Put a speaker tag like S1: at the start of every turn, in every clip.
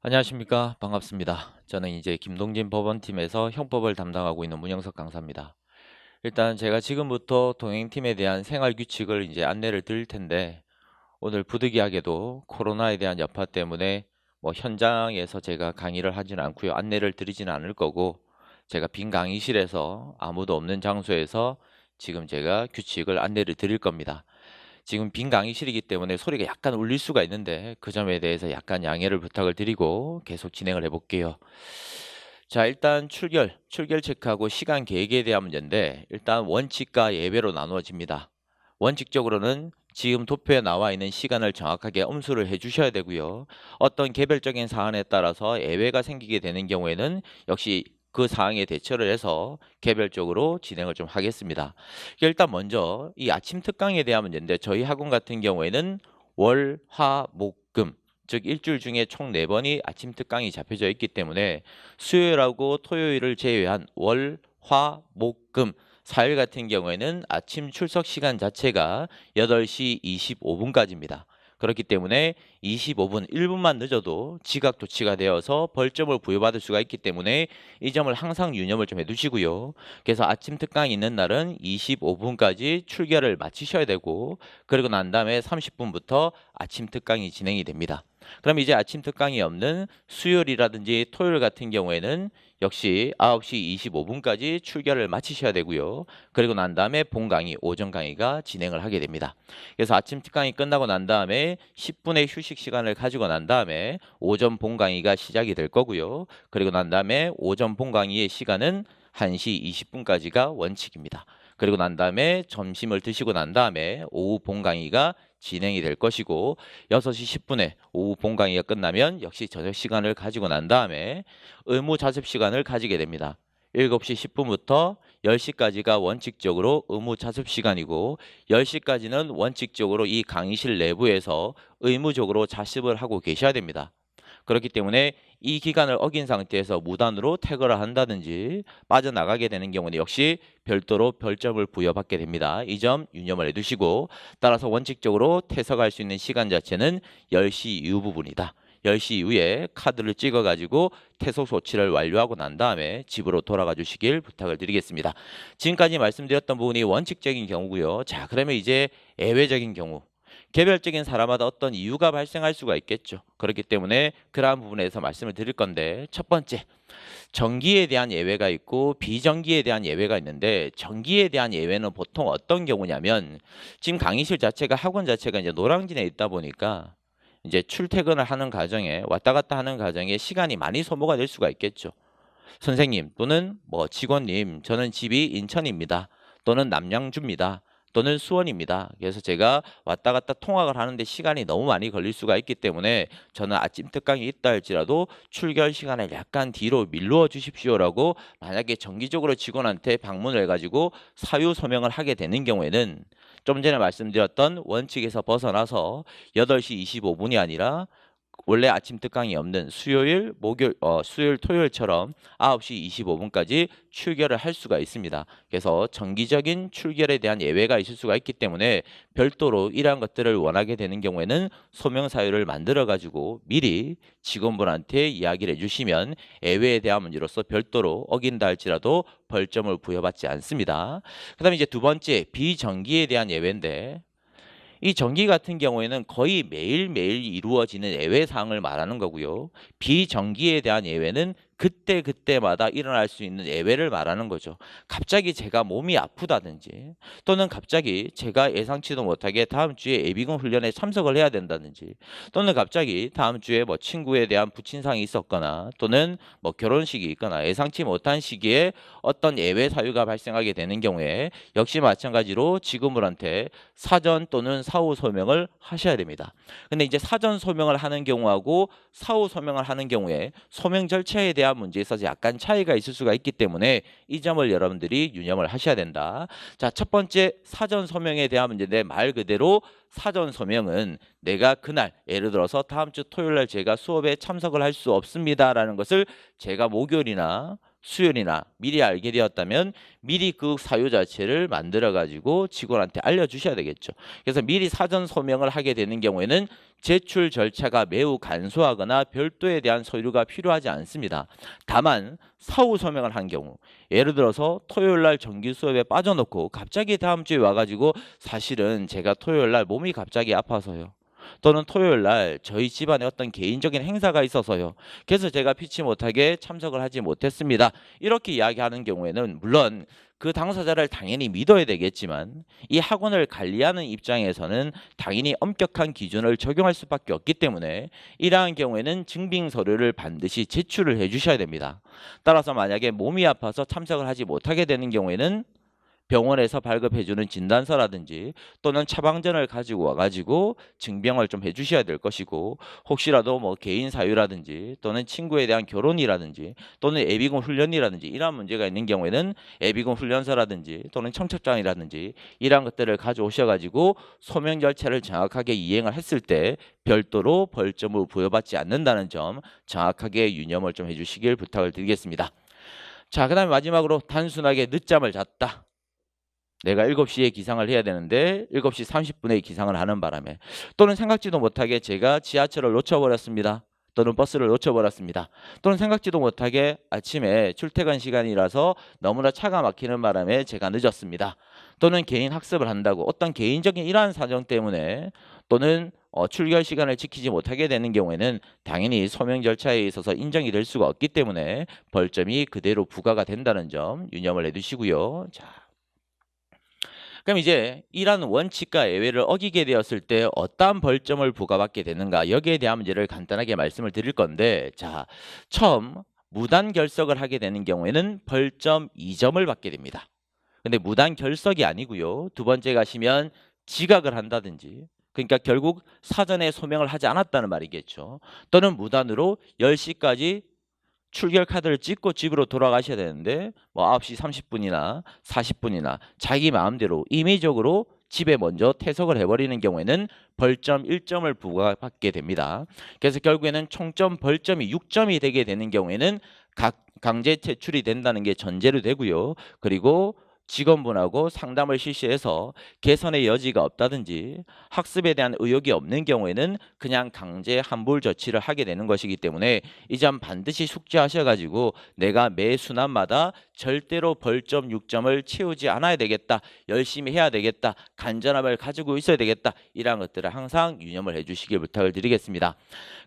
S1: 안녕하십니까. 반갑습니다. 저는 이제 김동진 법원팀에서 형법을 담당하고 있는 문영석 강사입니다. 일단 제가 지금부터 동행팀에 대한 생활 규칙을 이제 안내를 드릴 텐데, 오늘 부득이하게도 코로나에 대한 여파 때문에 현장에서 제가 강의를 하지는 않고요. 안내를 드리지는 않을 거고, 제가 빈 강의실에서 아무도 없는 장소에서 지금 제가 규칙을 안내를 드릴 겁니다. 지금 빈 강의실이기 때문에 소리가 약간 울릴 수가 있는데 그 점에 대해서 약간 양해를 부탁을 드리고 계속 진행을 해볼게요. 자, 일단 출결 체크하고 시간 계획에 대한 문제인데, 일단 원칙과 예외로 나누어집니다. 원칙적으로는 지금 도표에 나와 있는 시간을 정확하게 엄수를 해 주셔야 되고요. 어떤 개별적인 사안에 따라서 예외가 생기게 되는 경우에는 역시 그 사항에 대처를 해서 개별적으로 진행을 좀 하겠습니다. 일단 먼저 이 아침 특강에 대한 문제인데, 저희 학원 같은 경우에는 월, 화, 목, 금, 즉 일주일 중에 총 4번이 아침 특강이 잡혀져 있기 때문에 수요일하고 토요일을 제외한 월, 화, 목, 금 4일 같은 경우에는 아침 출석 시간 자체가 8시 25분까지입니다. 그렇기 때문에 25분, 1분만 늦어도 지각 조치가 되어서 벌점을 부여받을 수가 있기 때문에 이 점을 항상 유념을 좀 해두시고요. 그래서 아침 특강이 있는 날은 25분까지 출결을 마치셔야 되고, 그리고 난 다음에 30분부터 아침 특강이 진행이 됩니다. 그럼 이제 아침 특강이 없는 수요일이라든지 토요일 같은 경우에는 역시 9시 25분까지 출결을 마치셔야 되고요. 그리고 난 다음에 본 강의, 오전 강의가 진행을 하게 됩니다. 그래서 아침 특강이 끝나고 난 다음에 10분의 휴식 시간을 가지고 난 다음에 오전 본 강의가 시작이 될 거고요. 그리고 난 다음에 오전 본 강의의 시간은 1시 20분까지가 원칙입니다. 그리고 난 다음에 점심을 드시고 난 다음에 오후 본 강의가 진행이 될 것이고, 6시 10분에 오후 본 강의가 끝나면 역시 저녁 시간을 가지고 난 다음에 의무 자습 시간을 가지게 됩니다. 7시 10분부터 10시까지가 원칙적으로 의무 자습 시간이고, 10시까지는 원칙적으로 이 강의실 내부에서 의무적으로 자습을 하고 계셔야 됩니다. 그렇기 때문에 이 기간을 어긴 상태에서 무단으로 퇴거를 한다든지 빠져나가게 되는 경우는 역시 별도로 별점을 부여받게 됩니다. 이 점 유념을 해두시고, 따라서 원칙적으로 퇴석할 수 있는 시간 자체는 10시 이후 부분이다. 10시 이후에 카드를 찍어가지고 퇴석 조치를 완료하고 난 다음에 집으로 돌아가 주시길 부탁을 드리겠습니다. 지금까지 말씀드렸던 부분이 원칙적인 경우고요. 자, 그러면 이제 예외적인 경우. 개별적인 사람마다 어떤 이유가 발생할 수가 있겠죠. 그렇기 때문에 그러한 부분에서 말씀을 드릴 건데, 첫 번째, 정기에 대한 예외가 있고 비정기에 대한 예외가 있는데, 정기에 대한 예외는 보통 어떤 경우냐면, 지금 강의실 자체가 학원 자체가 이제 노량진에 있다 보니까 이제 출퇴근을 하는 과정에 왔다 갔다 하는 과정에 시간이 많이 소모가 될 수가 있겠죠. 선생님 또는 직원님, 저는 집이 인천입니다. 또는 남양주입니다. 또는 수원입니다. 그래서 제가 왔다 갔다 통학을 하는데 시간이 너무 많이 걸릴 수가 있기 때문에 저는 아침 특강이 있다 할지라도 출결 시간을 약간 뒤로 밀어 주십시오라고 만약에 정기적으로 직원한테 방문을 해가지고 사유 소명을 하게 되는 경우에는, 좀 전에 말씀드렸던 원칙에서 벗어나서 8시 25분이 아니라 원래 아침 특강이 없는 수요일, 토요일처럼 9시 25분까지 출결을 할 수가 있습니다. 그래서 정기적인 출결에 대한 예외가 있을 수가 있기 때문에 별도로 이러한 것들을 원하게 되는 경우에는 소명 사유를 만들어 가지고 미리 직원분한테 이야기를 해주시면 예외에 대한 문제로서 별도로 어긴다 할지라도 벌점을 부여받지 않습니다. 그다음에 이제 두 번째, 비정기에 대한 예외인데, 이 정기 같은 경우에는 거의 매일매일 이루어지는 예외 사항을 말하는 거고요. 비정기에 대한 예외는 그때그때마다 일어날 수 있는 예외를 말하는 거죠. 갑자기 제가 몸이 아프다든지, 또는 갑자기 제가 예상치도 못하게 다음 주에 예비군 훈련에 참석을 해야 된다든지, 또는 갑자기 다음 주에 친구에 대한 부친상이 있었거나, 또는 결혼식이 있거나 예상치 못한 시기에 어떤 예외 사유가 발생하게 되는 경우에 역시 마찬가지로 직원분한테 사전 또는 사후 소명을 하셔야 됩니다. 근데 이제 사전 소명을 하는 경우하고 사후 소명을 하는 경우에 소명 절차에 대한 문제에 있어서 약간 차이가 있을 수가 있기 때문에 이 점을 여러분들이 유념을 하셔야 된다. 자, 첫 번째 사전 소명에 대한 문제인데, 말 그대로 사전 소명은 내가 그날, 예를 들어서 다음 주 토요일 날 제가 수업에 참석을 할 수 없습니다라는 것을 제가 목요일이나 수요일이나 미리 알게 되었다면 미리 그 사유 자체를 만들어 가지고 직원한테 알려주셔야 되겠죠. 그래서 미리 사전 소명을 하게 되는 경우에는 제출 절차가 매우 간소하거나 별도에 대한 서류가 필요하지 않습니다. 다만 사후 소명을 한 경우, 예를 들어서 토요일 날 정기 수업에 빠져놓고 갑자기 다음 주에 와가지고 사실은 제가 토요일 날 몸이 갑자기 아파서요. 또는 토요일 날 저희 집안에 어떤 개인적인 행사가 있어서요. 그래서 제가 피치 못하게 참석을 하지 못했습니다. 이렇게 이야기하는 경우에는 물론 그 당사자를 당연히 믿어야 되겠지만 이 학원을 관리하는 입장에서는 당연히 엄격한 기준을 적용할 수밖에 없기 때문에 이러한 경우에는 증빙 서류를 반드시 제출을 해 주셔야 됩니다. 따라서 만약에 몸이 아파서 참석을 하지 못하게 되는 경우에는 병원에서 발급해주는 진단서라든지 또는 처방전을 가지고 와가지고 증명을 좀 해주셔야 될 것이고, 혹시라도 뭐 개인 사유라든지 또는 친구에 대한 결혼이라든지 또는 예비군 훈련이라든지 이러한 문제가 있는 경우에는 예비군 훈련서라든지 또는 청첩장이라든지 이러한 것들을 가져오셔가지고 소명 절차를 정확하게 이행을 했을 때 별도로 벌점을 부여받지 않는다는 점 정확하게 유념을 좀 해주시길 부탁을 드리겠습니다. 자, 그 다음에 마지막으로 단순하게 늦잠을 잤다. 내가 7시에 기상을 해야 되는데 7시 30분에 기상을 하는 바람에, 또는 생각지도 못하게 제가 지하철을 놓쳐버렸습니다. 또는 버스를 놓쳐버렸습니다. 또는 생각지도 못하게 아침에 출퇴근 시간이라서 너무나 차가 막히는 바람에 제가 늦었습니다. 또는 개인 학습을 한다고 어떤 개인적인 이러한 사정 때문에 또는 출결 시간을 지키지 못하게 되는 경우에는 당연히 소명 절차에 있어서 인정이 될 수가 없기 때문에 벌점이 그대로 부과가 된다는 점 유념을 해두시고요. 자, 그럼 이제 이러한 원칙과 예외를 어기게 되었을 때 어떠한 벌점을 부과받게 되는가, 여기에 대한 문제를 간단하게 말씀을 드릴 건데, 자, 처음 무단 결석을 하게 되는 경우에는 벌점 2점을 받게 됩니다. 근데 무단 결석이 아니고요. 두 번째 가시면 지각을 한다든지, 그러니까 결국 사전에 소명을 하지 않았다는 말이겠죠. 또는 무단으로 10시까지 출결 카드를 찍고 집으로 돌아가셔야 되는데 뭐 9시 30분이나 40분이나 자기 마음대로 임의적으로 집에 먼저 퇴석을 해버리는 경우에는 벌점 1점을 부과받게 됩니다. 그래서 결국에는 총점 벌점이 6점이 되게 되는 경우에는 강제 퇴출이 된다는 게 전제로 되고요. 그리고 직원분하고 상담을 실시해서 개선의 여지가 없다든지 학습에 대한 의욕이 없는 경우에는 그냥 강제 환불 조치를 하게 되는 것이기 때문에 이 점 반드시 숙지하셔가지고 내가 매 순환마다 절대로 벌점 6점을 채우지 않아야 되겠다, 열심히 해야 되겠다, 간절함을 가지고 있어야 되겠다, 이러한 것들을 항상 유념을 해주시길 부탁을 드리겠습니다.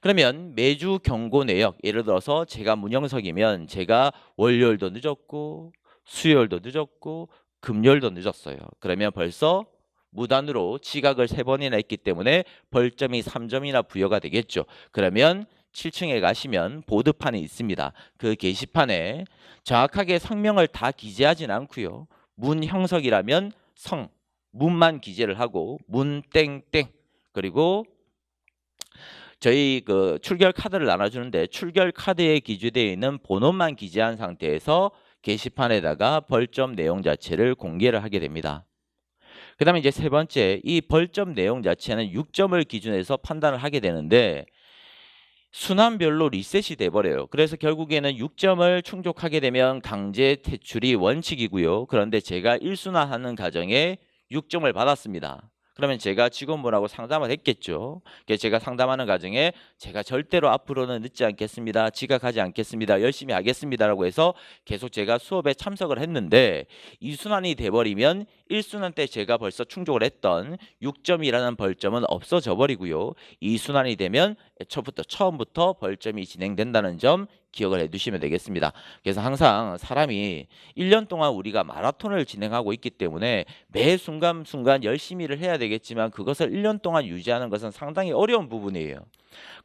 S1: 그러면 매주 경고 내역, 예를 들어서 제가 문영석이면 제가 월요일도 늦었고 수요일도 늦었고 금요일도 늦었어요. 그러면 벌써 무단으로 지각을 3번이나 했기 때문에 벌점이 3점이나 부여가 되겠죠. 그러면 7층에 가시면 보드판이 있습니다. 그 게시판에 정확하게 성명을 다 기재하진 않고요. 문형석이라면 성, 문만 기재를 하고 문땡땡, 그리고 저희 그 출결 카드를 나눠주는데 출결 카드에 기재되어 있는 번호만 기재한 상태에서 게시판에다가 벌점 내용 자체를 공개를 하게 됩니다. 그 다음에 이제 세 번째, 이 벌점 내용 자체는 6점을 기준해서 판단을 하게 되는데 순환별로 리셋이 돼버려요. 그래서 결국에는 6점을 충족하게 되면 강제 퇴출이 원칙이고요. 그런데 제가 1순환하는 과정에 6점을 받았습니다. 그러면 제가 직원분하고 상담을 했겠죠. 그래서 제가 상담하는 과정에 제가 절대로 앞으로는 늦지 않겠습니다, 지각하지 않겠습니다, 열심히 하겠습니다라고 해서 계속 제가 수업에 참석을 했는데 2순환이 돼버리면 1순환 때 제가 벌써 충족을 했던 6점이라는 벌점은 없어져 버리고요. 2순환이 되면 처음부터 벌점이 진행된다는 점 기억을 해두시면 되겠습니다. 그래서 항상 사람이 1년 동안 우리가 마라톤을 진행하고 있기 때문에 매 순간순간 열심히 일을 해야 되겠지만 그것을 1년 동안 유지하는 것은 상당히 어려운 부분이에요.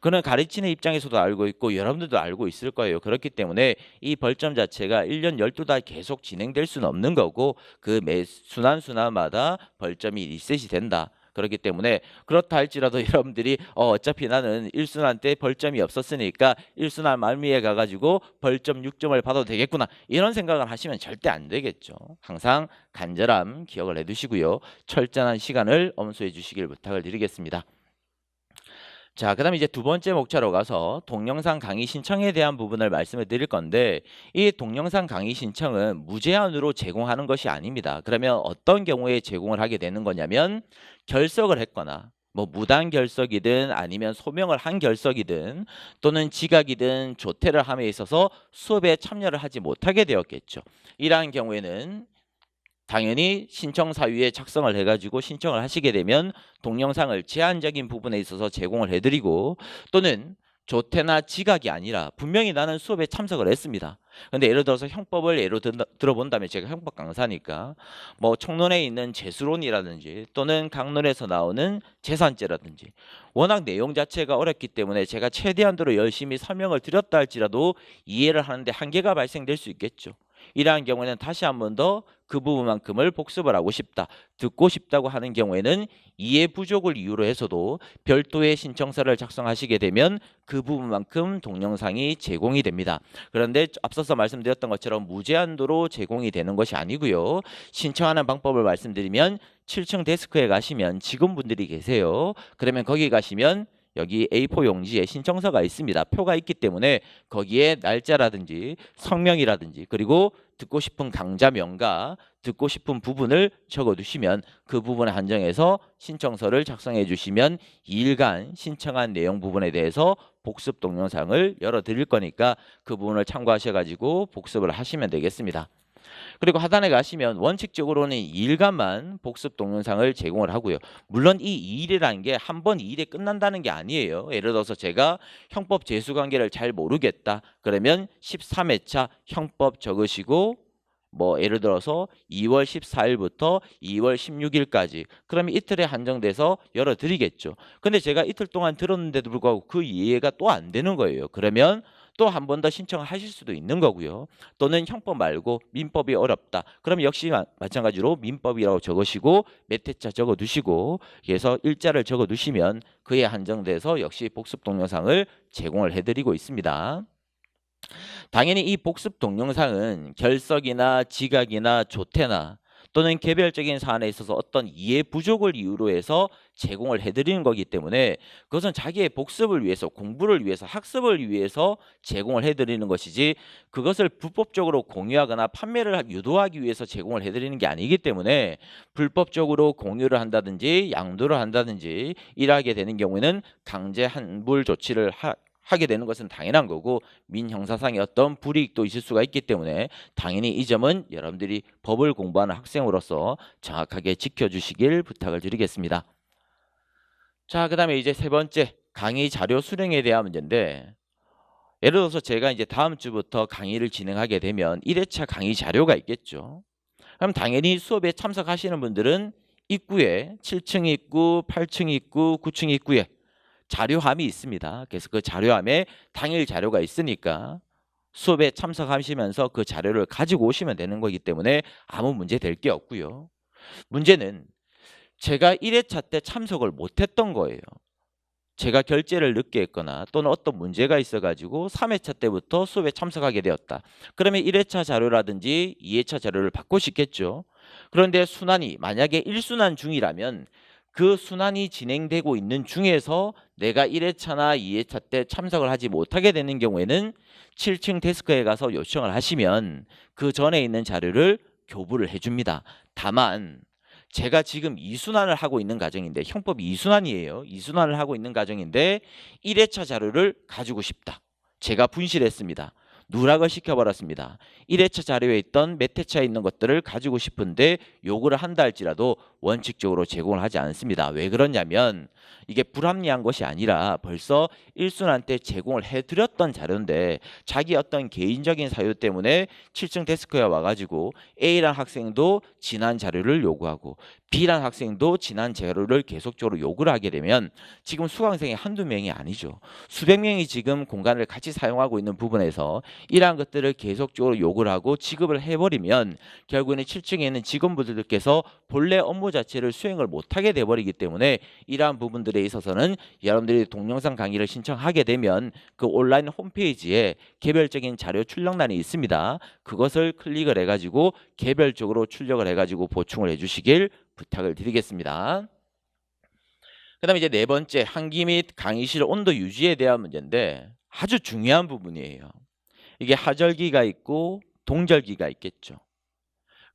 S1: 그는 가르치는 입장에서도 알고 있고 여러분들도 알고 있을 거예요. 그렇기 때문에 이 벌점 자체가 1년 12달 계속 진행될 수는 없는 거고 그 매 순환마다 벌점이 리셋이 된다. 그렇기 때문에 그렇다 할지라도 여러분들이 어차피 나는 1순환 때 벌점이 없었으니까 1순환 말미에 가가지고 벌점 6점을 받아도 되겠구나, 이런 생각을 하시면 절대 안 되겠죠. 항상 간절함 기억을 해두시고요. 철저한 시간을 엄수해 주시길 부탁을 드리겠습니다. 자, 그다음에 이제 두 번째 목차로 가서 동영상 강의 신청에 대한 부분을 말씀을 드릴 건데 이 동영상 강의 신청은 무제한으로 제공하는 것이 아닙니다. 그러면 어떤 경우에 제공을 하게 되는 거냐면 결석을 했거나 뭐 무단 결석이든 아니면 소명을 한 결석이든 또는 지각이든 조퇴를 함에 있어서 수업에 참여를 하지 못하게 되었겠죠. 이러한 경우에는 당연히 신청 사유에 작성을 해가지고 신청을 하시게 되면 동영상을 제한적인 부분에 있어서 제공을 해드리고 또는 조퇴나 지각이 아니라 분명히 나는 수업에 참석을 했습니다. 근데 예를 들어서 형법을 예로 들어본다면 제가 형법 강사니까 뭐 총론에 있는 재수론이라든지 또는 강론에서 나오는 재산죄라든지 워낙 내용 자체가 어렵기 때문에 제가 최대한도로 열심히 설명을 드렸다 할지라도 이해를 하는데 한계가 발생될 수 있겠죠. 이러한 경우에는 다시 한 번 더 그 부분만큼을 복습을 하고 싶다, 듣고 싶다고 하는 경우에는 이해 부족을 이유로 해서도 별도의 신청서를 작성하시게 되면 그 부분만큼 동영상이 제공이 됩니다. 그런데 앞서서 말씀드렸던 것처럼 무제한도로 제공이 되는 것이 아니고요. 신청하는 방법을 말씀드리면 7층 데스크에 가시면 직원분들이 계세요. 그러면 거기 가시면 여기 A4 용지에 신청서가 있습니다. 표가 있기 때문에 거기에 날짜라든지 성명이라든지 그리고 듣고 싶은 강좌명과 듣고 싶은 부분을 적어두시면 그 부분에 한정해서 신청서를 작성해 주시면 2일간 신청한 내용 부분에 대해서 복습 동영상을 열어드릴 거니까 그 부분을 참고하셔가지고 복습을 하시면 되겠습니다. 그리고 하단에 가시면 원칙적으로는 2일간만 복습 동영상을 제공을 하고요. 물론 이 2일이라는 게 한 번 2일에 끝난다는 게 아니에요. 예를 들어서 제가 형법 재수관계를 잘 모르겠다. 그러면 13회차 형법 적으시고 뭐 예를 들어서 2월 14일부터 2월 16일까지 그러면 이틀에 한정돼서 열어드리겠죠. 근데 제가 이틀 동안 들었는데도 불구하고 그 이해가 또 안 되는 거예요. 그러면 또 한 번 더 신청을 하실 수도 있는 거고요. 또는 형법 말고 민법이 어렵다. 그럼 역시 마찬가지로 민법이라고 적으시고 몇 회차 적어두시고 그래서 일자를 적어두시면 그에 한정돼서 역시 복습 동영상을 제공을 해드리고 있습니다. 당연히 이 복습 동영상은 결석이나 지각이나 조퇴나 또는 개별적인 사안에 있어서 어떤 이해 부족을 이유로 해서 제공을 해드리는 거기 때문에 그것은 자기의 복습을 위해서 공부를 위해서 학습을 위해서 제공을 해드리는 것이지 그것을 불법적으로 공유하거나 판매를 유도하기 위해서 제공을 해드리는 게 아니기 때문에 불법적으로 공유를 한다든지 양도를 한다든지 이러하게 되는 경우에는 강제 환불 조치를 하게 되는 것은 당연한 거고 민형사상의 어떤 불이익도 있을 수가 있기 때문에 당연히 이 점은 여러분들이 법을 공부하는 학생으로서 정확하게 지켜주시길 부탁을 드리겠습니다. 자, 그 다음에 이제 세 번째 강의 자료 수령에 대한 문제인데 예를 들어서 제가 이제 다음 주부터 강의를 진행하게 되면 1회차 강의 자료가 있겠죠. 그럼 당연히 수업에 참석하시는 분들은 입구에 7층 입구, 8층 입구, 9층 입구에 자료함이 있습니다. 그래서 그 자료함에 당일 자료가 있으니까 수업에 참석하시면서 그 자료를 가지고 오시면 되는 거기 때문에 아무 문제 될 게 없고요. 문제는 제가 1회차 때 참석을 못했던 거예요. 제가 결제를 늦게 했거나 또는 어떤 문제가 있어가지고 3회차 때부터 수업에 참석하게 되었다. 그러면 1회차 자료라든지 2회차 자료를 받고 싶겠죠. 그런데 순환이 만약에 1순환 중이라면 그 순환이 진행되고 있는 중에서 내가 1회차나 2회차 때 참석을 하지 못하게 되는 경우에는 7층 데스크에 가서 요청을 하시면 그 전에 있는 자료를 교부를 해줍니다. 다만 제가 지금 2순환을 하고 있는 과정인데 형법이 2순환이에요. 2순환을 하고 있는 과정인데 1회차 자료를 가지고 싶다. 제가 분실했습니다. 누락을 시켜버렸습니다. 1회차 자료에 있던 몇 회차에 있는 것들을 가지고 싶은데 요구를 한다 할지라도 원칙적으로 제공을 하지 않습니다. 왜 그러냐면 이게 불합리한 것이 아니라 벌써 1순환 때 제공을 해드렸던 자료인데 자기 어떤 개인적인 사유 때문에 7층 데스크에 와가지고 A란 학생도 지난 자료를 요구하고 B란 학생도 지난 자료를 계속적으로 요구를 하게 되면 지금 수강생이 한두 명이 아니죠. 수백 명이 지금 공간을 같이 사용하고 있는 부분에서 이러한 것들을 계속적으로 요구를 하고 지급을 해버리면 결국에는 7층에 있는 직원분들께서 본래 업무 자체를 수행을 못하게 돼버리기 때문에 이러한 부분들에 있어서는 여러분들이 동영상 강의를 신청하게 되면 그 온라인 홈페이지에 개별적인 자료 출력란이 있습니다. 그것을 클릭을 해가지고 개별적으로 출력을 해가지고 보충을 해주시길 부탁을 드리겠습니다. 그다음에 이제 네 번째, 환기 및 강의실 온도 유지에 대한 문제인데 아주 중요한 부분이에요. 이게 하절기가 있고 동절기가 있겠죠.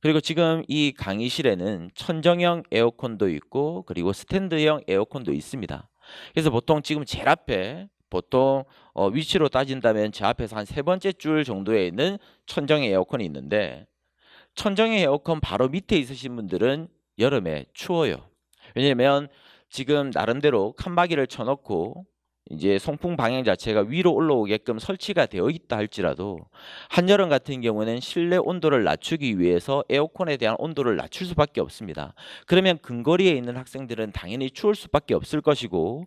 S1: 그리고 지금 이 강의실에는 천정형 에어컨도 있고 그리고 스탠드형 에어컨도 있습니다. 그래서 보통 지금 제일 앞에 보통 위치로 따진다면 제 앞에서 한 세 번째 줄 정도에 있는 천정형 에어컨이 있는데 천정형 에어컨 바로 밑에 있으신 분들은 여름에 추워요. 왜냐면 지금 나름대로 칸막이를 쳐놓고 이제 송풍 방향 자체가 위로 올라오게끔 설치가 되어 있다 할지라도 한여름 같은 경우는 실내 온도를 낮추기 위해서 에어컨에 대한 온도를 낮출 수밖에 없습니다. 그러면 근거리에 있는 학생들은 당연히 추울 수밖에 없을 것이고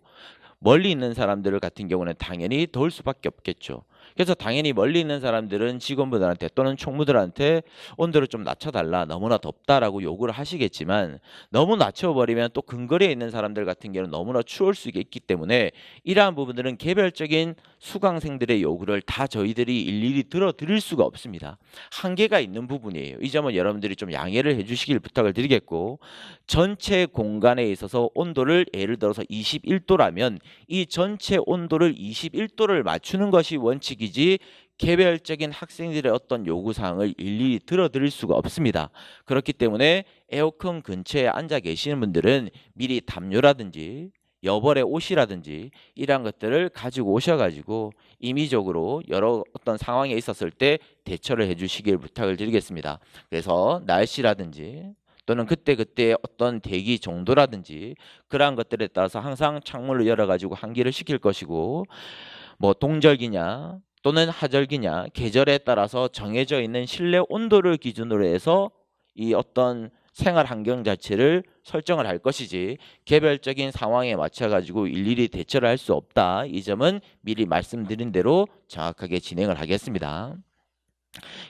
S1: 멀리 있는 사람들 같은 경우는 당연히 더울 수밖에 없겠죠. 그래서 당연히 멀리 있는 사람들은 직원분들한테 또는 총무들한테 온도를 좀 낮춰달라, 너무나 덥다라고 요구를 하시겠지만 너무 낮춰버리면 또 근거리에 있는 사람들 같은 경우는 너무나 추울 수 있기 때문에 이러한 부분들은 개별적인 수강생들의 요구를 다 저희들이 일일이 들어드릴 수가 없습니다. 한계가 있는 부분이에요. 이 점은 여러분들이 좀 양해를 해주시길 부탁을 드리겠고, 전체 공간에 있어서 온도를 예를 들어서 21도라면 이 전체 온도를 21도를 맞추는 것이 원칙이지 개별적인 학생들의 어떤 요구사항을 일일이 들어드릴 수가 없습니다. 그렇기 때문에 에어컨 근처에 앉아 계시는 분들은 미리 담요라든지 여벌의 옷이라든지 이러한 것들을 가지고 오셔가지고 임의적으로 여러 어떤 상황에 있었을 때 대처를 해주시길 부탁을 드리겠습니다. 그래서 날씨라든지 또는 그때그때 어떤 대기 정도라든지 그러한 것들에 따라서 항상 창문을 열어가지고 환기를 시킬 것이고, 뭐 동절기냐 또는 하절기냐 계절에 따라서 정해져 있는 실내 온도를 기준으로 해서 이 어떤 생활 환경 자체를 설정을 할 것이지 개별적인 상황에 맞춰 가지고 일일이 대처를 할 수 없다. 이 점은 미리 말씀드린 대로 정확하게 진행을 하겠습니다.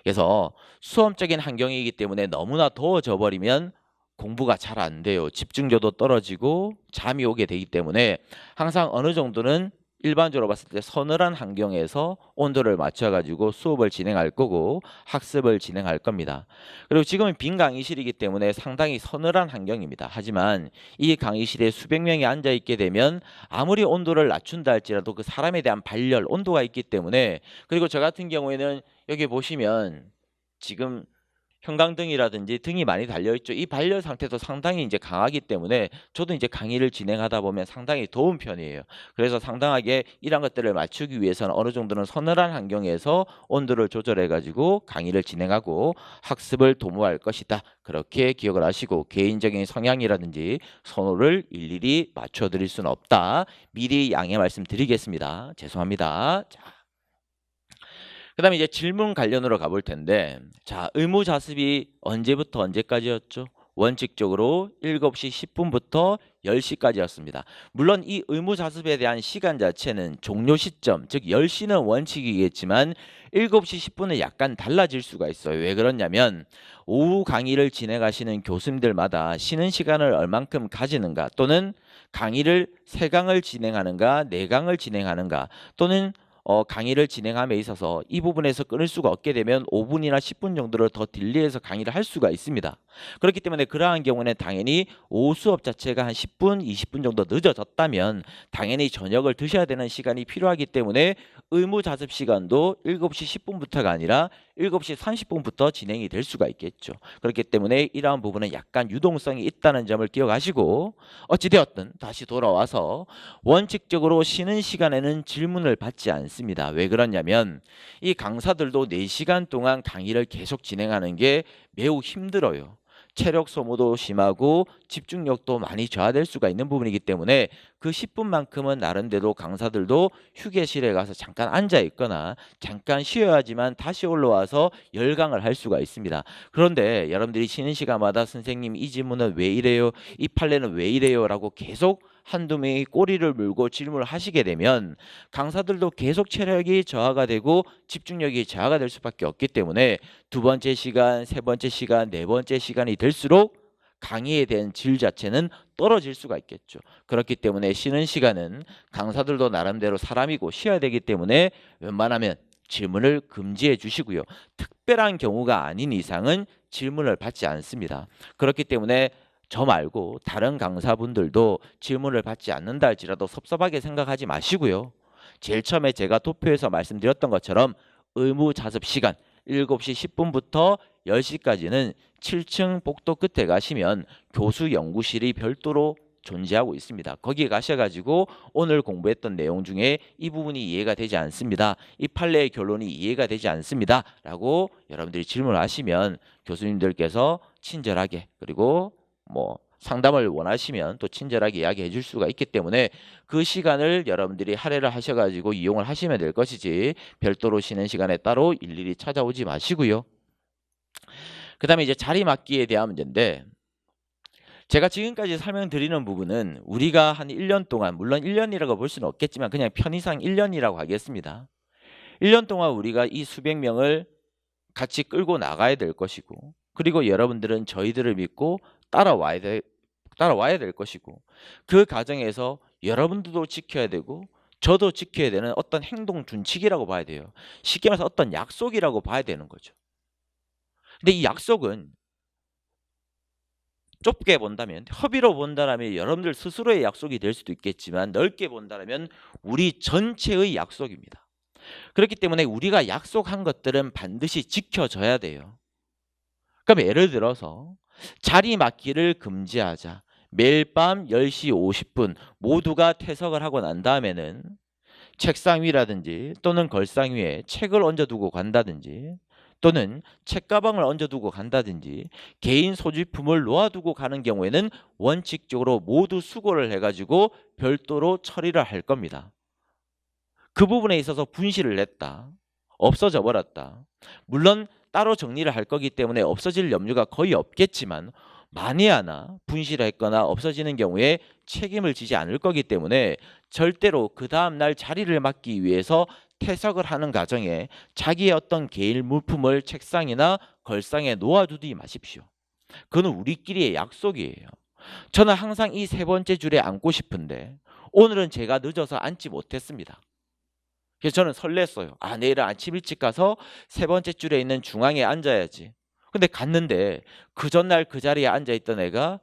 S1: 그래서 수험적인 환경이기 때문에 너무나 더워져 버리면 공부가 잘 안 돼요. 집중도도 떨어지고 잠이 오게 되기 때문에 항상 어느 정도는 일반적으로 봤을 때 서늘한 환경에서 온도를 맞춰가지고 수업을 진행할 거고 학습을 진행할 겁니다. 그리고 지금은 빈 강의실이기 때문에 상당히 서늘한 환경입니다. 하지만 이 강의실에 수백 명이 앉아 있게 되면 아무리 온도를 낮춘다 할지라도 그 사람에 대한 발열, 온도가 있기 때문에, 그리고 저 같은 경우에는 여기 보시면 지금 형광등이라든지 등이 많이 달려 있죠. 이 발열 상태도 상당히 이제 강하기 때문에 저도 이제 강의를 진행하다 보면 상당히 더운 편이에요. 그래서 상당하게 이런 것들을 맞추기 위해서는 어느 정도는 서늘한 환경에서 온도를 조절해 가지고 강의를 진행하고 학습을 도모할 것이다. 그렇게 기억을 하시고 개인적인 성향이라든지 선호를 일일이 맞춰 드릴 수는 없다. 미리 양해 말씀드리겠습니다. 죄송합니다. 자, 그다음에 이제 질문 관련으로 가볼 텐데, 자, 의무자습이 언제부터 언제까지였죠? 원칙적으로 7시 10분부터 10시까지였습니다. 물론 이 의무자습에 대한 시간 자체는 종료 시점, 즉 10시는 원칙이겠지만 7시 10분은 약간 달라질 수가 있어요. 왜 그러냐면 오후 강의를 진행하시는 교수님들마다 쉬는 시간을 얼만큼 가지는가, 또는 강의를 3강을 진행하는가 4강을 진행하는가, 또는 강의를 진행함에 있어서 이 부분에서 끊을 수가 없게 되면 5분이나 10분 정도를 더 딜레이해서 강의를 할 수가 있습니다. 그렇기 때문에 그러한 경우는 당연히 오후 수업 자체가 한 10분, 20분 정도 늦어졌다면 당연히 저녁을 드셔야 되는 시간이 필요하기 때문에 의무자습 시간도 7시 10분부터가 아니라 7시 30분부터 진행이 될 수가 있겠죠. 그렇기 때문에 이러한 부분은 약간 유동성이 있다는 점을 기억하시고, 어찌되었든 다시 돌아와서 원칙적으로 쉬는 시간에는 질문을 받지 않습니다. 왜 그러냐면 이 강사들도 4시간 동안 강의를 계속 진행하는 게 매우 힘들어요. 체력 소모도 심하고 집중력도 많이 저하될 수가 있는 부분이기 때문에 그 10분만큼은 나름대로 강사들도 휴게실에 가서 잠깐 앉아 있거나 잠깐 쉬어야지만 다시 올라와서 열강을 할 수가 있습니다. 그런데 여러분들이 쉬는 시간마다 선생님 이 질문은 왜 이래요? 이 판례는 왜 이래요? 라고 계속 한두 명이 꼬리를 물고 질문을 하시게 되면 강사들도 계속 체력이 저하가 되고 집중력이 저하가 될 수밖에 없기 때문에 두 번째 시간, 세 번째 시간, 네 번째 시간이 될수록 강의에 대한 질 자체는 떨어질 수가 있겠죠. 그렇기 때문에 쉬는 시간은 강사들도 나름대로 사람이고 쉬어야 되기 때문에 웬만하면 질문을 금지해 주시고요. 특별한 경우가 아닌 이상은 질문을 받지 않습니다. 그렇기 때문에 저 말고 다른 강사분들도 질문을 받지 않는다 할지라도 섭섭하게 생각하지 마시고요. 제일 처음에 제가 도표에서 말씀드렸던 것처럼 의무 자습 시간 7시 10분부터 10시까지는 7층 복도 끝에 가시면 교수 연구실이 별도로 존재하고 있습니다. 거기에 가셔가지고 오늘 공부했던 내용 중에 이 부분이 이해가 되지 않습니다. 이 판례의 결론이 이해가 되지 않습니다. 라고 여러분들이 질문을 하시면 교수님들께서 친절하게 그리고 뭐 상담을 원하시면 또 친절하게 이야기해 줄 수가 있기 때문에 그 시간을 여러분들이 할애를 하셔가지고 이용을 하시면 될 것이지 별도로 쉬는 시간에 따로 일일이 찾아오지 마시고요. 그 다음에 이제 자리 맡기에 대한 문제인데 제가 지금까지 설명드리는 부분은 우리가 한 1년 동안 물론 1년이라고 볼 수는 없겠지만 그냥 편의상 1년이라고 하겠습니다. 1년 동안 우리가 이 수백 명을 같이 끌고 나가야 될 것이고 그리고 여러분들은 저희들을 믿고 따라와야 될 것이고 그 과정에서 여러분들도 지켜야 되고 저도 지켜야 되는 어떤 행동 준칙이라고 봐야 돼요. 쉽게 말해서 어떤 약속이라고 봐야 되는 거죠. 근데 이 약속은 좁게 본다면 협의로 본다면 여러분들 스스로의 약속이 될 수도 있겠지만 넓게 본다면 우리 전체의 약속입니다. 그렇기 때문에 우리가 약속한 것들은 반드시 지켜져야 돼요. 그럼 예를 들어서 자리 맡기를 금지하자. 매일 밤 10시 50분 모두가 퇴석을 하고 난 다음에는 책상 위라든지 또는 걸상 위에 책을 얹어두고 간다든지 또는 책가방을 얹어두고 간다든지 개인 소지품을 놓아두고 가는 경우에는 원칙적으로 모두 수고를 해가지고 별도로 처리를 할 겁니다. 그 부분에 있어서 분실을 냈다. 없어져 버렸다. 물론 따로 정리를 할 거기 때문에 없어질 염려가 거의 없겠지만 만에 하나 분실했거나 없어지는 경우에 책임을 지지 않을 거기 때문에 절대로 그 다음날 자리를 맡기 위해서 퇴석을 하는 과정에 자기의 어떤 개인 물품을 책상이나 걸상에 놓아두지 마십시오. 그건 우리끼리의 약속이에요. 저는 항상 이 세 번째 줄에 앉고 싶은데 오늘은 제가 늦어서 앉지 못했습니다. 그래서 저는 설렜어요. 아, 내일은 아침 일찍 가서 세 번째 줄에 있는 중앙에 앉아야지. 근데 갔는데 그 전날 그 자리에 앉아있던 애가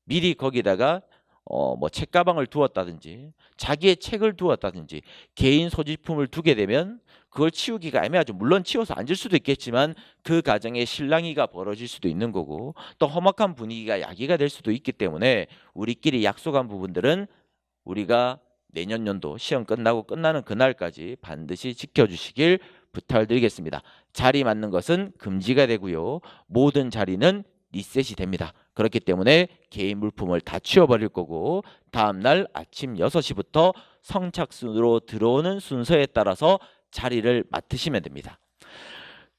S1: 미리 거기다가 뭐 책가방을 두었다든지 자기의 책을 두었다든지 개인 소지품을 두게 되면 그걸 치우기가 애매하죠. 물론 치워서 앉을 수도 있겠지만 그 과정에 실랑이가 벌어질 수도 있는 거고 또 험악한 분위기가 야기가 될 수도 있기 때문에 우리끼리 약속한 부분들은 우리가 내년 연도 시험 끝나고 끝나는 그날까지 반드시 지켜주시길 부탁드리겠습니다. 자리 맡는 것은 금지가 되고요. 모든 자리는 리셋이 됩니다. 그렇기 때문에 개인 물품을 다 치워버릴 거고 다음날 아침 6시부터 성착순으로 들어오는 순서에 따라서 자리를 맡으시면 됩니다.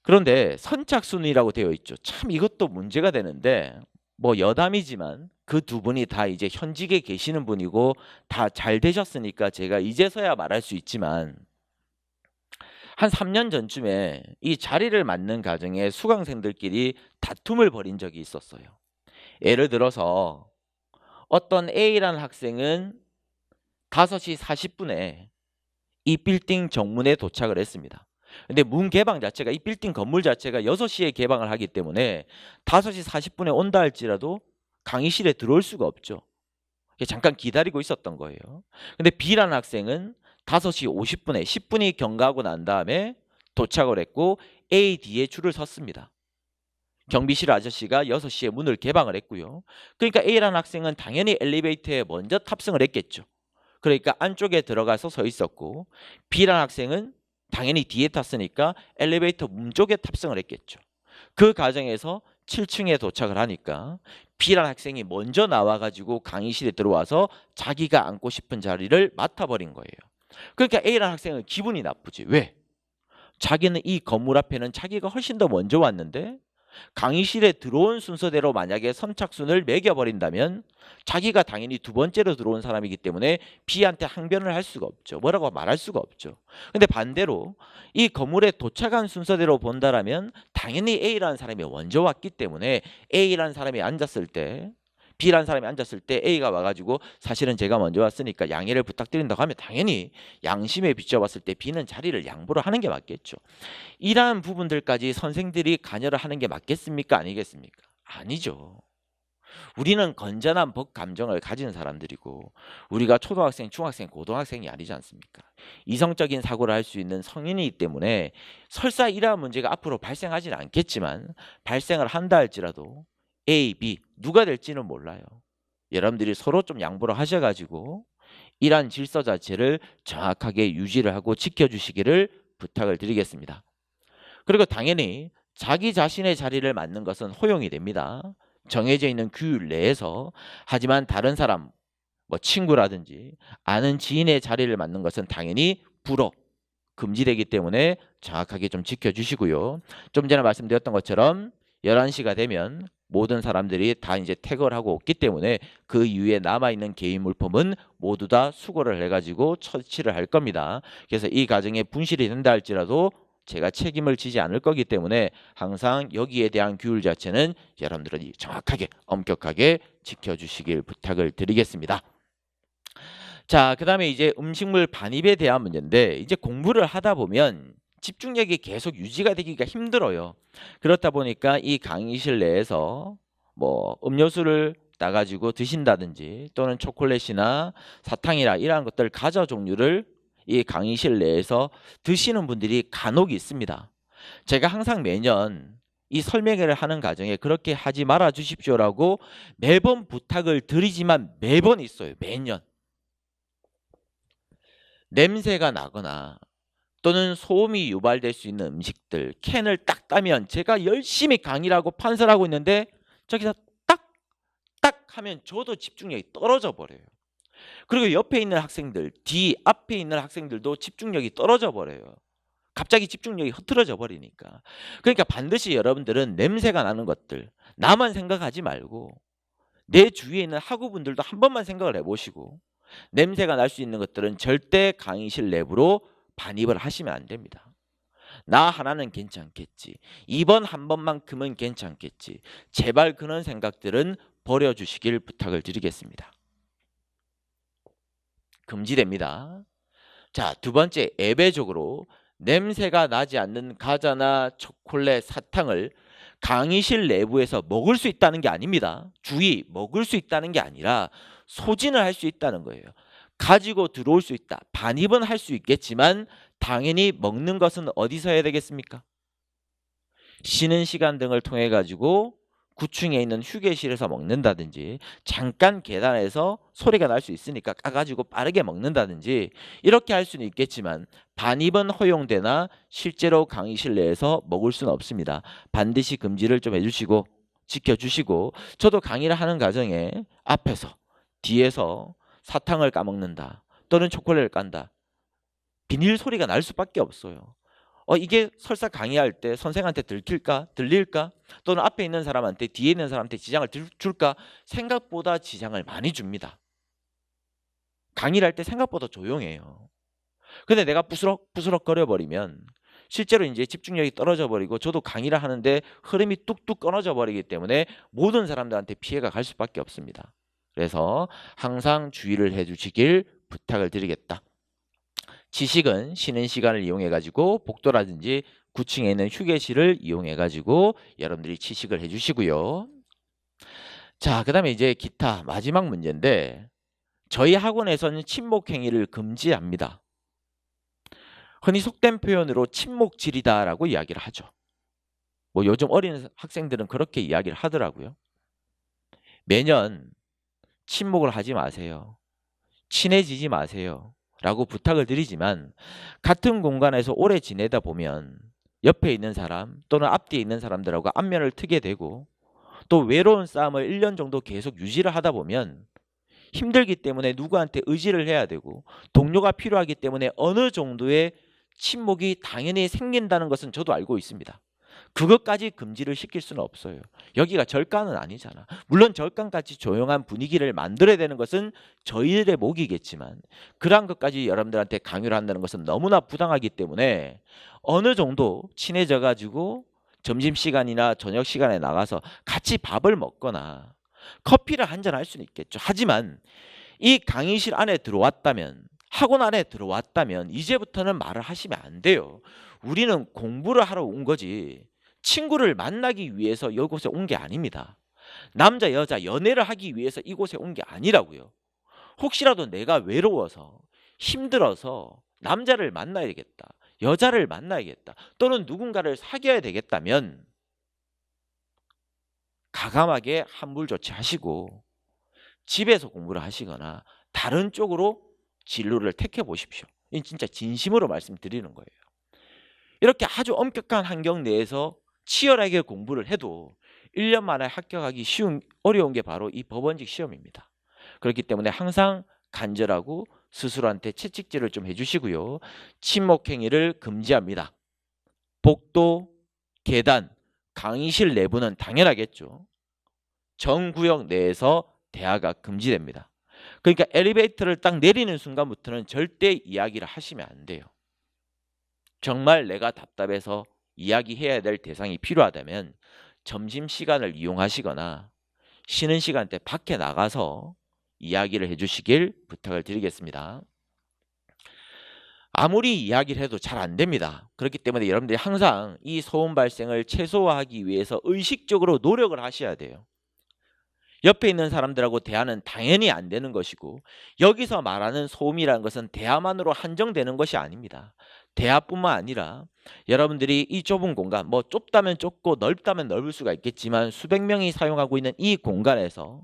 S1: 그런데 선착순이라고 되어 있죠. 참 이것도 문제가 되는데 뭐 여담이지만 그 두 분이 다 이제 현직에 계시는 분이고 다 잘 되셨으니까 제가 이제서야 말할 수 있지만 한 3년 전쯤에 이 자리를 맡는 과정에 수강생들끼리 다툼을 벌인 적이 있었어요. 예를 들어서 어떤 A라는 학생은 5시 40분에 이 빌딩 정문에 도착을 했습니다. 근데 문 개방 자체가 이 빌딩 건물 자체가 6시에 개방을 하기 때문에 5시 40분에 온다 할지라도 강의실에 들어올 수가 없죠. 잠깐 기다리고 있었던 거예요. 근데 B라는 학생은 5시 50분에 10분이 경과하고 난 다음에 도착을 했고 A, D에 줄을 섰습니다. 경비실 아저씨가 6시에 문을 개방을 했고요. 그러니까 A라는 학생은 당연히 엘리베이터에 먼저 탑승을 했겠죠. 그러니까 안쪽에 들어가서 서 있었고 B라는 학생은 당연히 뒤에 탔으니까 엘리베이터 문 쪽에 탑승을 했겠죠. 그 과정에서 7층에 도착을 하니까 B라는 학생이 먼저 나와가지고 강의실에 들어와서 자기가 앉고 싶은 자리를 맡아버린 거예요. 그러니까 A라는 학생은 기분이 나쁘지. 왜? 자기는 이 건물 앞에는 자기가 훨씬 더 먼저 왔는데 강의실에 들어온 순서대로 만약에 선착순을 매겨버린다면 자기가 당연히 두 번째로 들어온 사람이기 때문에 B한테 항변을 할 수가 없죠. 뭐라고 말할 수가 없죠. 근데 반대로 이 건물에 도착한 순서대로 본다라면 당연히 A라는 사람이 먼저 왔기 때문에 A라는 사람이 앉았을 때 B라는 사람이 앉았을 때 A가 와가지고 사실은 제가 먼저 왔으니까 양해를 부탁드린다고 하면 당연히 양심에 비춰봤을 때 B는 자리를 양보를 하는 게 맞겠죠. 이러한 부분들까지 선생들이 관여를 하는 게 맞겠습니까? 아니겠습니까? 아니죠. 우리는 건전한 법 감정을 가진 사람들이고 우리가 초등학생, 중학생, 고등학생이 아니지 않습니까? 이성적인 사고를 할 수 있는 성인이기 때문에 설사 이러한 문제가 앞으로 발생하지는 않겠지만 발생을 한다 할지라도 A, B 누가 될지는 몰라요. 여러분들이 서로 좀 양보를 하셔가지고 이러한 질서 자체를 정확하게 유지를 하고 지켜주시기를 부탁을 드리겠습니다. 그리고 당연히 자기 자신의 자리를 맡는 것은 허용이 됩니다. 정해져 있는 규율 내에서. 하지만 다른 사람, 뭐 친구라든지 아는 지인의 자리를 맡는 것은 당연히 불허, 금지되기 때문에 정확하게 좀 지켜주시고요. 좀 전에 말씀드렸던 것처럼 11시가 되면 모든 사람들이 다 이제 퇴거를 하고 없기 때문에 그 이후에 남아있는 개인 물품은 모두 다 수거를 해가지고 처치를 할 겁니다. 그래서 이 과정에 분실이 된다 할지라도 제가 책임을 지지 않을 거기 때문에 항상 여기에 대한 규율 자체는 여러분들이 정확하게 엄격하게 지켜주시길 부탁을 드리겠습니다. 자, 그 다음에 이제 음식물 반입에 대한 문제인데 이제 공부를 하다 보면 집중력이 계속 유지가 되기가 힘들어요. 그렇다 보니까 이 강의실 내에서 뭐 음료수를 따가지고 드신다든지 또는 초콜릿이나 사탕이나 이러한 것들 과자 종류를 이 강의실 내에서 드시는 분들이 간혹 있습니다. 제가 항상 매년 이 설명회를 하는 과정에 그렇게 하지 말아 주십시오라고 매번 부탁을 드리지만 매번 있어요. 매년. 냄새가 나거나 또는 소음이 유발될 수 있는 음식들 캔을 딱 따면 제가 열심히 강의를 하고 판서하고 있는데 저기서 딱 하면 저도 집중력이 떨어져 버려요. 그리고 옆에 있는 학생들, 뒤 앞에 있는 학생들도 집중력이 떨어져 버려요. 갑자기 집중력이 흐트러져 버리니까. 그러니까 반드시 여러분들은 냄새가 나는 것들 나만 생각하지 말고 내 주위에 있는 학우분들도 한 번만 생각을 해보시고 냄새가 날 수 있는 것들은 절대 강의실 내부로 반입을 하시면 안 됩니다. 나 하나는 괜찮겠지. 이번 한 번만큼은 괜찮겠지. 제발 그런 생각들은 버려주시길 부탁을 드리겠습니다. 금지됩니다. 자, 두 번째, 예외적으로 냄새가 나지 않는 과자나 초콜릿, 사탕을 강의실 내부에서 먹을 수 있다는 게 아닙니다. 주의, 먹을 수 있다는 게 아니라 소진을 할 수 있다는 거예요. 가지고 들어올 수 있다. 반입은 할 수 있겠지만 당연히 먹는 것은 어디서 해야 되겠습니까? 쉬는 시간 등을 통해 가지고 9층에 있는 휴게실에서 먹는다든지 잠깐 계단에서 소리가 날 수 있으니까 까가지고 빠르게 먹는다든지 이렇게 할 수는 있겠지만 반입은 허용되나 실제로 강의실 내에서 먹을 수는 없습니다. 반드시 금지를 좀 해주시고 지켜주시고 저도 강의를 하는 과정에 앞에서 뒤에서 사탕을 까먹는다 또는 초콜릿을 깐다 비닐 소리가 날 수밖에 없어요. 이게 설사 강의할 때 선생한테 들릴까? 또는 앞에 있는 사람한테 뒤에 있는 사람한테 지장을 줄까? 생각보다 지장을 많이 줍니다. 강의를 할 때 생각보다 조용해요. 근데 내가 부스럭부스럭 거려버리면 실제로 이제 집중력이 떨어져 버리고 저도 강의를 하는데 흐름이 뚝뚝 끊어져 버리기 때문에 모든 사람들한테 피해가 갈 수밖에 없습니다. 그래서 항상 주의를 해주시길 부탁을 드리겠다. 지식은 쉬는 시간을 이용해 가지고 복도라든지 9층에 있는 휴게실을 이용해 가지고 여러분들이 취식을 해 주시고요. 자, 그다음에 이제 기타 마지막 문제인데 저희 학원에서는 침묵 행위를 금지합니다. 흔히 속된 표현으로 침묵질이다라고 이야기를 하죠. 뭐 요즘 어린 학생들은 그렇게 이야기를 하더라고요. 매년 침묵을 하지 마세요. 친해지지 마세요. 라고 부탁을 드리지만 같은 공간에서 오래 지내다 보면 옆에 있는 사람 또는 앞뒤에 있는 사람들하고 안면을 트게 되고 또 외로운 싸움을 1년 정도 계속 유지를 하다 보면 힘들기 때문에 누구한테 의지를 해야 되고 동료가 필요하기 때문에 어느 정도의 침묵이 당연히 생긴다는 것은 저도 알고 있습니다. 그것까지 금지를 시킬 수는 없어요. 여기가 절간은 아니잖아. 물론 절간까지 조용한 분위기를 만들어야 되는 것은 저희들의 몫이겠지만 그러한 것까지 여러분들한테 강요를 한다는 것은 너무나 부당하기 때문에 어느 정도 친해져 가지고 점심시간이나 저녁시간에 나가서 같이 밥을 먹거나 커피를 한잔 할 수는 있겠죠. 하지만 이 강의실 안에 들어왔다면 학원 안에 들어왔다면 이제부터는 말을 하시면 안 돼요. 우리는 공부를 하러 온 거지 친구를 만나기 위해서 이곳에 온 게 아닙니다. 남자 여자 연애를 하기 위해서 이곳에 온 게 아니라고요. 혹시라도 내가 외로워서 힘들어서 남자를 만나야겠다, 여자를 만나야겠다, 또는 누군가를 사귀어야 되겠다면 과감하게 환불 조치하시고 집에서 공부를 하시거나 다른 쪽으로 진로를 택해 보십시오. 이 진짜 진심으로 말씀드리는 거예요. 이렇게 아주 엄격한 환경 내에서 치열하게 공부를 해도 1년 만에 합격하기 어려운 게 바로 이 법원직 시험입니다. 그렇기 때문에 항상 간절하고 스스로한테 채찍질을 좀 해주시고요. 친목행위를 금지합니다. 복도, 계단, 강의실 내부는 당연하겠죠. 정구역 내에서 대화가 금지됩니다. 그러니까 엘리베이터를 딱 내리는 순간부터는 절대 이야기를 하시면 안 돼요. 정말 내가 답답해서 이야기해야 될 대상이 필요하다면 점심시간을 이용하시거나 쉬는 시간 때 밖에 나가서 이야기를 해주시길 부탁을 드리겠습니다. 아무리 이야기를 해도 잘 안 됩니다. 그렇기 때문에 여러분들이 항상 이 소음 발생을 최소화하기 위해서 의식적으로 노력을 하셔야 돼요. 옆에 있는 사람들하고 대화는 당연히 안 되는 것이고, 여기서 말하는 소음이라는 것은 대화만으로 한정되는 것이 아닙니다. 대화뿐만 아니라 여러분들이 이 좁은 공간, 뭐 좁다면 좁고 넓다면 넓을 수가 있겠지만 수백 명이 사용하고 있는 이 공간에서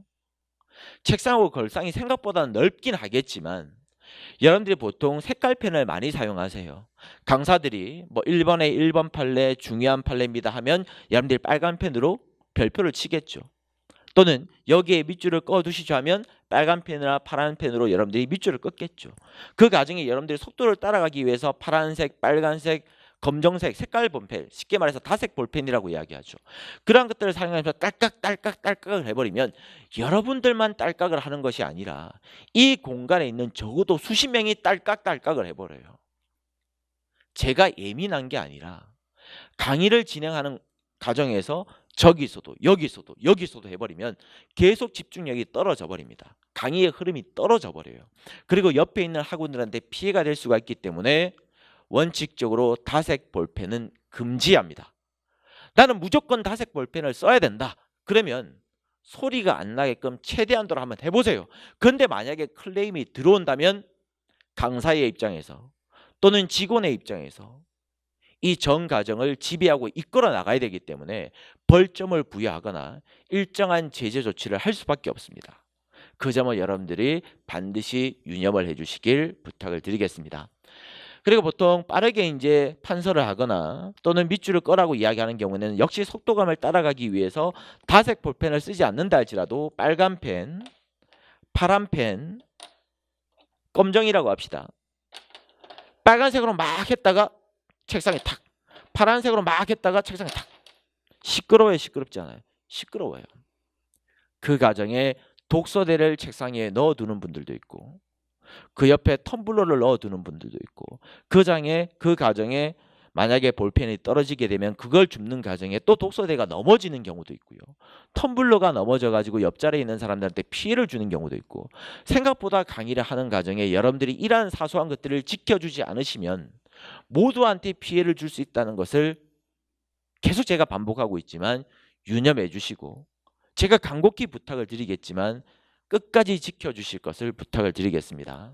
S1: 책상하고 걸상이 생각보다 넓긴 하겠지만 여러분들이 보통 색깔펜을 많이 사용하세요. 강사들이 뭐 1번에 1번 판례, 중요한 판례입니다 하면 여러분들이 빨간 펜으로 별표를 치겠죠. 또는 여기에 밑줄을 꺼두시죠 하면 빨간 펜이나 파란 펜으로 여러분들이 밑줄을 긋겠죠. 그 과정에 여러분들이 속도를 따라가기 위해서 파란색, 빨간색, 검정색 색깔 볼펜, 쉽게 말해서 다색 볼펜이라고 이야기하죠. 그러한 것들을 사용하면서 딸깍딸깍을 해버리면 여러분들만 딸깍을 하는 것이 아니라 이 공간에 있는 적어도 수십 명이 딸깍을 해버려요. 제가 예민한 게 아니라 강의를 진행하는 과정에서 저기서도 여기서도 해버리면 계속 집중력이 떨어져 버립니다. 강의의 흐름이 떨어져 버려요. 그리고 옆에 있는 학우들한테 피해가 될 수가 있기 때문에 원칙적으로 다색 볼펜은 금지합니다. 나는 무조건 다색 볼펜을 써야 된다. 그러면 소리가 안 나게끔 최대한도로 한번 해보세요. 근데 만약에 클레임이 들어온다면 강사의 입장에서 또는 직원의 입장에서 이 전 과정을 지배하고 이끌어 나가야 되기 때문에 벌점을 부여하거나 일정한 제재 조치를 할 수밖에 없습니다. 그 점을 여러분들이 반드시 유념을 해주시길 부탁을 드리겠습니다. 그리고 보통 빠르게 이제 판서를 하거나 또는 밑줄을 꺼라고 이야기하는 경우는 역시 속도감을 따라가기 위해서 다색 볼펜을 쓰지 않는다 할지라도 빨간 펜, 파란 펜, 검정이라고 합시다. 빨간색으로 막 했다가 책상에 탁, 파란색으로 막 했다가 책상에 탁. 시끄러워요, 시끄럽지 않아요? 시끄러워요. 그 과정에 독서대를 책상에 넣어두는 분들도 있고 그 옆에 텀블러를 넣어두는 분들도 있고 그 과정에 만약에 볼펜이 떨어지게 되면 그걸 줍는 과정에 또 독서대가 넘어지는 경우도 있고요. 텀블러가 넘어져 가지고 옆자리에 있는 사람들한테 피해를 주는 경우도 있고, 생각보다 강의를 하는 과정에 여러분들이 이러한 사소한 것들을 지켜주지 않으시면 모두한테 피해를 줄 수 있다는 것을 계속 제가 반복하고 있지만 유념해 주시고, 제가 간곡히 부탁을 드리겠지만 끝까지 지켜주실 것을 부탁을 드리겠습니다.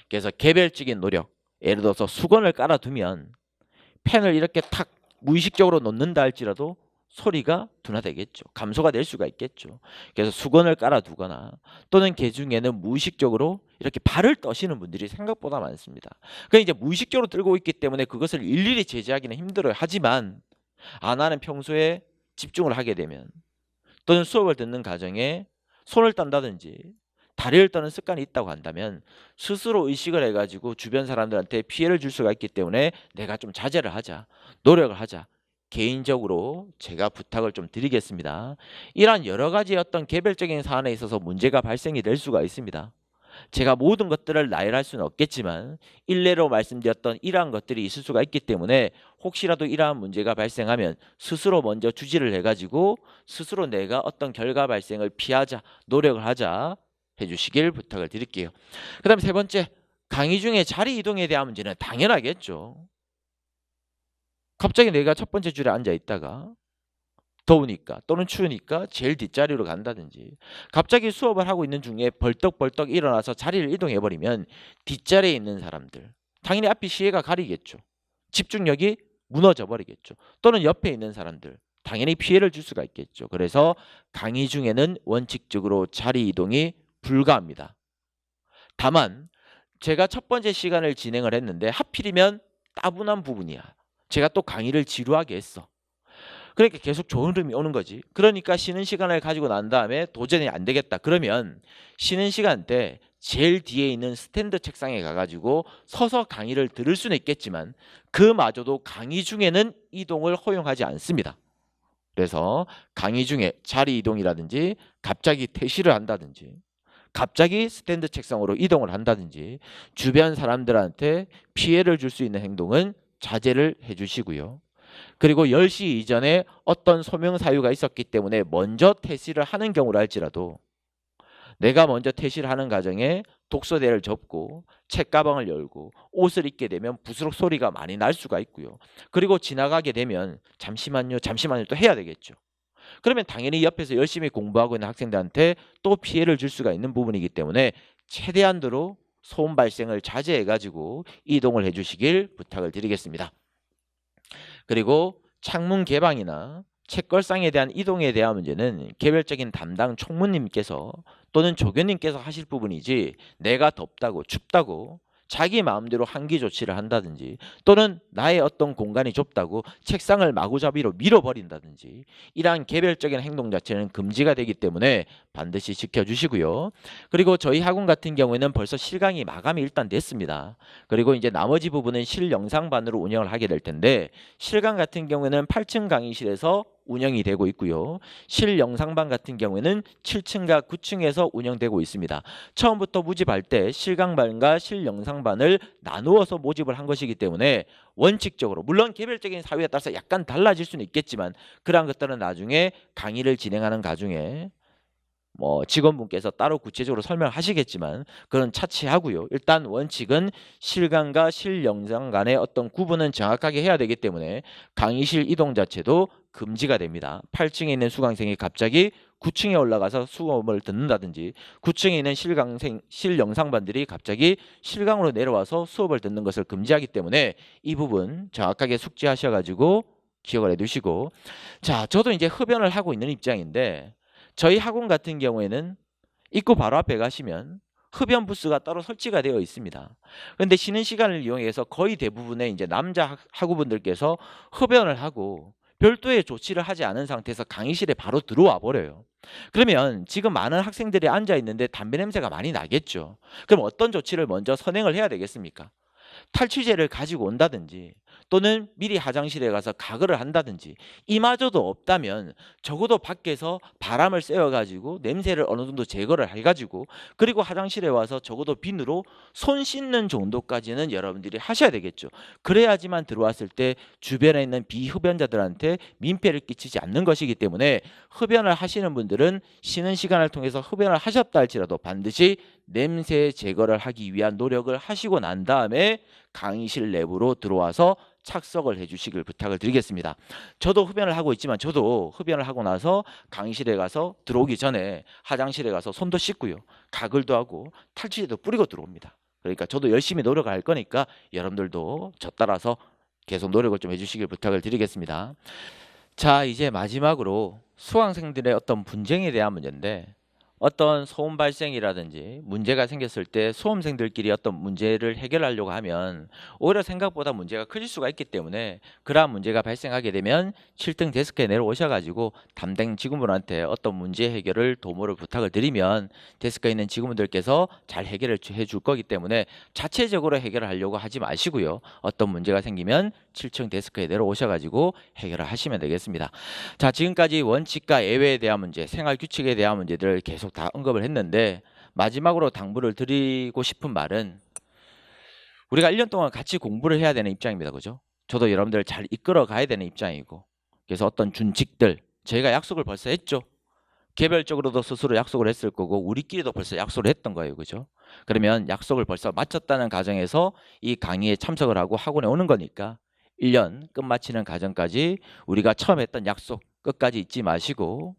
S1: 그래서 개별적인 노력, 예를 들어서 수건을 깔아두면 펜을 이렇게 탁 무의식적으로 놓는다 할지라도 소리가 둔화되겠죠. 감소가 될 수가 있겠죠. 그래서 수건을 깔아두거나 또는 개 중에는 무의식적으로 이렇게 발을 떠시는 분들이 생각보다 많습니다. 그러니까 이제 무의식적으로 들고 있기 때문에 그것을 일일이 제재하기는 힘들어요. 하지만 나는 평소에 집중을 하게 되면 또는 수업을 듣는 과정에 손을 떤다든지 다리를 떠는 습관이 있다고 한다면 스스로 의식을 해가지고 주변 사람들한테 피해를 줄 수가 있기 때문에 내가 좀 자제를 하자, 노력을 하자, 개인적으로 제가 부탁을 좀 드리겠습니다. 이러한 여러 가지 어떤 개별적인 사안에 있어서 문제가 발생이 될 수가 있습니다. 제가 모든 것들을 나열할 수는 없겠지만 일례로 말씀드렸던 이러한 것들이 있을 수가 있기 때문에 혹시라도 이러한 문제가 발생하면 스스로 먼저 주지를 해가지고 스스로 내가 어떤 결과 발생을 피하자, 노력을 하자 해주시길 부탁을 드릴게요. 그 다음에 세 번째, 강의 중에 자리 이동에 대한 문제는 당연하겠죠. 갑자기 내가 첫 번째 줄에 앉아 있다가 더우니까 또는 추우니까 제일 뒷자리로 간다든지, 갑자기 수업을 하고 있는 중에 벌떡벌떡 일어나서 자리를 이동해 버리면 뒷자리에 있는 사람들 당연히 앞이 시야가 가리겠죠. 집중력이 무너져 버리겠죠. 또는 옆에 있는 사람들 당연히 피해를 줄 수가 있겠죠. 그래서 강의 중에는 원칙적으로 자리 이동이 불가합니다. 다만 제가 첫 번째 시간을 진행을 했는데 하필이면 따분한 부분이야. 제가 또 강의를 지루하게 했어. 그러니까 계속 좋은 흐름이 오는 거지. 그러니까 쉬는 시간을 가지고 난 다음에 도저히 안 되겠다. 그러면 쉬는 시간 때 제일 뒤에 있는 스탠드 책상에 가가지고 서서 강의를 들을 수는 있겠지만 그마저도 강의 중에는 이동을 허용하지 않습니다. 그래서 강의 중에 자리 이동이라든지 갑자기 퇴실을 한다든지 갑자기 스탠드 책상으로 이동을 한다든지 주변 사람들한테 피해를 줄 수 있는 행동은 자제를 해주시고요. 그리고 10시 이전에 어떤 소명 사유가 있었기 때문에 먼저 퇴실을 하는 경우라 할지라도 내가 먼저 퇴실을 하는 과정에 독서대를 접고 책가방을 열고 옷을 입게 되면 부스럭 소리가 많이 날 수가 있고요. 그리고 지나가게 되면 잠시만요 또 해야 되겠죠. 그러면 당연히 옆에서 열심히 공부하고 있는 학생들한테 또 피해를 줄 수가 있는 부분이기 때문에 최대한도로 소음 발생을 자제해 가지고 이동을 해 주시길 부탁을 드리겠습니다. 그리고 창문 개방이나 책걸상에 대한 이동에 대한 문제는 개별적인 담당 총무님께서 또는 조교님께서 하실 부분이지 내가 덥다고 춥다고 자기 마음대로 한기 조치를 한다든지 또는 나의 어떤 공간이 좁다고 책상을 마구잡이로 밀어버린다든지 이러한 개별적인 행동 자체는 금지가 되기 때문에 반드시 지켜주시고요. 그리고 저희 학원 같은 경우에는 벌써 실강이 마감이 일단 됐습니다. 그리고 이제 나머지 부분은 실영상반으로 운영을 하게 될 텐데 실강 같은 경우에는 8층 강의실에서 운영이 되고 있고요. 실영상반 같은 경우에는 7층과 9층에서 운영되고 있습니다. 처음부터 모집할 때 실강반과 실영상반을 나누어서 모집을 한 것이기 때문에 원칙적으로 물론 개별적인 사유에 따라서 약간 달라질 수는 있겠지만 그러한 것들은 나중에 강의를 진행하는 과정에 직원분께서 따로 구체적으로 설명하시겠지만 그건 차치하고요. 일단 원칙은 실강과 실영상 간의 어떤 구분은 정확하게 해야 되기 때문에 강의실 이동 자체도 금지가 됩니다. 8층에 있는 수강생이 갑자기 9층에 올라가서 수업을 듣는다든지 9층에 있는 실영상반들이 갑자기 실강으로 내려와서 수업을 듣는 것을 금지하기 때문에 이 부분 정확하게 숙지하셔가지고 기억을 해두시고, 자, 저도 이제 흡연을 하고 있는 입장인데 저희 학원 같은 경우에는 입구 바로 앞에 가시면 흡연 부스가 따로 설치가 되어 있습니다. 그런데 쉬는 시간을 이용해서 거의 대부분의 이제 남자 학우분들께서 흡연을 하고 별도의 조치를 하지 않은 상태에서 강의실에 바로 들어와 버려요. 그러면 지금 많은 학생들이 앉아 있는데 담배 냄새가 많이 나겠죠. 그럼 어떤 조치를 먼저 선행을 해야 되겠습니까? 탈취제를 가지고 온다든지 또는 미리 화장실에 가서 가글을 한다든지 이마저도 없다면 적어도 밖에서 바람을 쐬어가지고 냄새를 어느 정도 제거를 해가지고 그리고 화장실에 와서 적어도 비누로 손 씻는 정도까지는 여러분들이 하셔야 되겠죠. 그래야지만 들어왔을 때 주변에 있는 비흡연자들한테 민폐를 끼치지 않는 것이기 때문에 흡연을 하시는 분들은 쉬는 시간을 통해서 흡연을 하셨다 할지라도 반드시 냄새 제거를 하기 위한 노력을 하시고 난 다음에 강의실 내부로 들어와서 착석을 해주시길 부탁을 드리겠습니다. 저도 흡연을 하고 있지만 저도 흡연을 하고 나서 강의실에 가서 들어오기 전에 화장실에 가서 손도 씻고요. 가글도 하고 탈취제도 뿌리고 들어옵니다. 그러니까 저도 열심히 노력을 할 거니까 여러분들도 저 따라서 계속 노력을 좀 해주시길 부탁을 드리겠습니다. 자, 이제 마지막으로 수강생들의 어떤 분쟁에 대한 문제인데 어떤 소음 발생이라든지 문제가 생겼을 때 수험생들끼리 어떤 문제를 해결하려고 하면 오히려 생각보다 문제가 커질 수가 있기 때문에 그러한 문제가 발생하게 되면 7등 데스크에 내려오셔가지고 담당 직원분한테 어떤 문제 해결을 도모를 부탁을 드리면 데스크에 있는 직원분들께서 잘 해결을 해줄 거기 때문에 자체적으로 해결을 하려고 하지 마시고요. 어떤 문제가 생기면 7층 데스크에 내려오셔가지고 해결을 하시면 되겠습니다. 자, 지금까지 원칙과 예외에 대한 문제, 생활 규칙에 대한 문제들을 계속 다 언급을 했는데 마지막으로 당부를 드리고 싶은 말은 우리가 1년 동안 같이 공부를 해야 되는 입장입니다. 그죠? 저도 여러분들을 잘 이끌어 가야 되는 입장이고 그래서 어떤 준칙들 저희가 약속을 벌써 했죠. 개별적으로도 스스로 약속을 했을 거고 우리끼리도 벌써 약속을 했던 거예요. 그죠? 그러면 약속을 벌써 마쳤다는 가정에서 이 강의에 참석을 하고 학원에 오는 거니까 1년 끝마치는 과정까지 우리가 처음 했던 약속 끝까지 잊지 마시고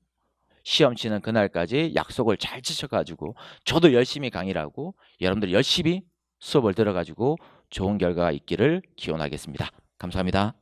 S1: 시험 치는 그날까지 약속을 잘 지켜가지고 저도 열심히 강의를 하고 여러분들 열심히 수업을 들어가지고 좋은 결과가 있기를 기원하겠습니다. 감사합니다.